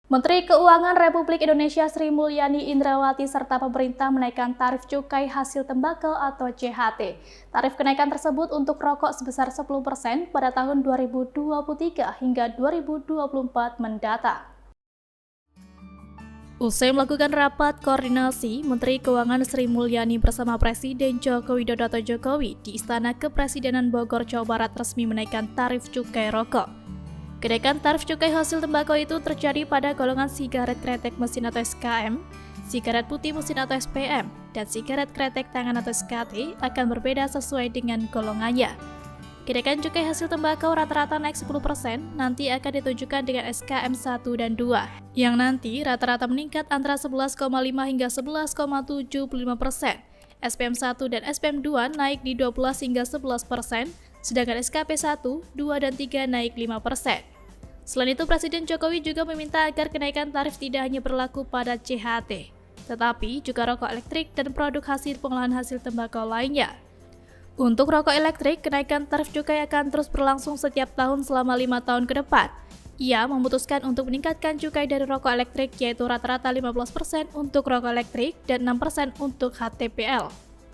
Menteri Keuangan Republik Indonesia Sri Mulyani Indrawati serta pemerintah menaikkan tarif cukai hasil tembakau atau CHT. Tarif kenaikan tersebut untuk rokok sebesar 10% pada tahun 2023 hingga 2024 mendatang. Usai melakukan rapat koordinasi, Menteri Keuangan Sri Mulyani bersama Presiden Joko Widodo atau Jokowi di Istana Kepresidenan Bogor, Jawa Barat resmi menaikkan tarif cukai rokok. Kenaikan tarif cukai hasil tembakau itu terjadi pada golongan sigaret kretek mesin atau SKM, sigaret putih mesin atau SPM, dan sigaret kretek tangan atau SKT akan berbeda sesuai dengan golongannya. Kenaikan cukai hasil tembakau rata-rata naik 10%, nanti akan ditujukan dengan SKM 1 dan 2, yang nanti rata-rata meningkat antara 11,5 hingga 11,75%. SPM 1 dan SPM 2 naik di 12 hingga 11%, sedangkan SKP 1, 2, dan 3 naik 5%. Selain itu, Presiden Jokowi juga meminta agar kenaikan tarif tidak hanya berlaku pada CHT, tetapi juga rokok elektrik dan produk hasil pengolahan hasil tembakau lainnya. Untuk rokok elektrik, kenaikan tarif cukai akan terus berlangsung setiap tahun selama 5 tahun ke depan. Ia memutuskan untuk meningkatkan cukai dari rokok elektrik, yaitu rata-rata 15% untuk rokok elektrik dan 6% untuk HTPL.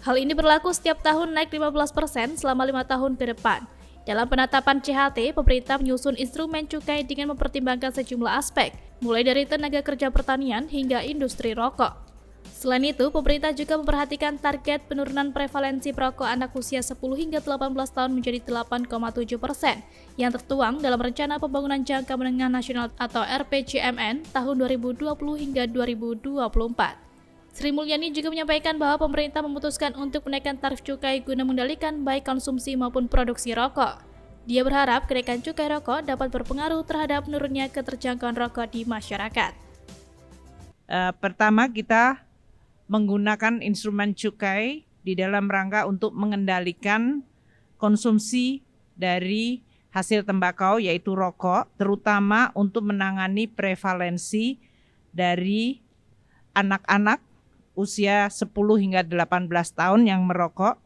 Hal ini berlaku setiap tahun naik 15% selama 5 tahun ke depan. Dalam penetapan CHT, pemerintah menyusun instrumen cukai dengan mempertimbangkan sejumlah aspek, mulai dari tenaga kerja pertanian hingga industri rokok. Selain itu, pemerintah juga memperhatikan target penurunan prevalensi perokok anak usia 10 hingga 18 tahun menjadi 8,7% yang tertuang dalam Rencana Pembangunan Jangka Menengah Nasional atau RPJMN tahun 2020 hingga 2024. Sri Mulyani juga menyampaikan bahwa pemerintah memutuskan untuk menaikkan tarif cukai guna mengendalikan baik konsumsi maupun produksi rokok. Dia berharap kenaikan cukai rokok dapat berpengaruh terhadap menurunnya keterjangkauan rokok di masyarakat. Pertama, kita menggunakan instrumen cukai di dalam rangka untuk mengendalikan konsumsi dari hasil tembakau yaitu rokok, terutama untuk menangani prevalensi dari anak-anak usia 10 hingga 18 tahun yang merokok,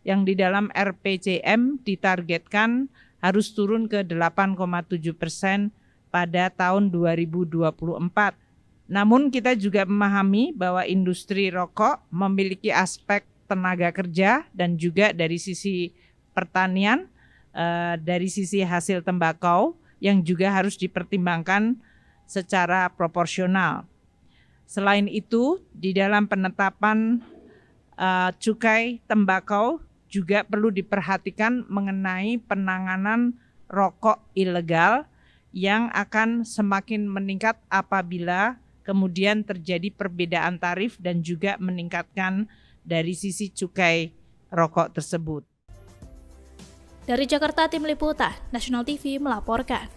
yang di dalam RPJM ditargetkan harus turun ke 8,7% pada tahun 2024. Namun kita juga memahami bahwa industri rokok memiliki aspek tenaga kerja dan juga dari sisi pertanian, dari sisi hasil tembakau yang juga harus dipertimbangkan secara proporsional. Selain itu, di dalam penetapan cukai tembakau juga perlu diperhatikan mengenai penanganan rokok ilegal yang akan semakin meningkat apabila kemudian terjadi perbedaan tarif dan juga meningkatkan dari sisi cukai rokok tersebut. Dari Jakarta, Tim Liputan Nasional TV melaporkan.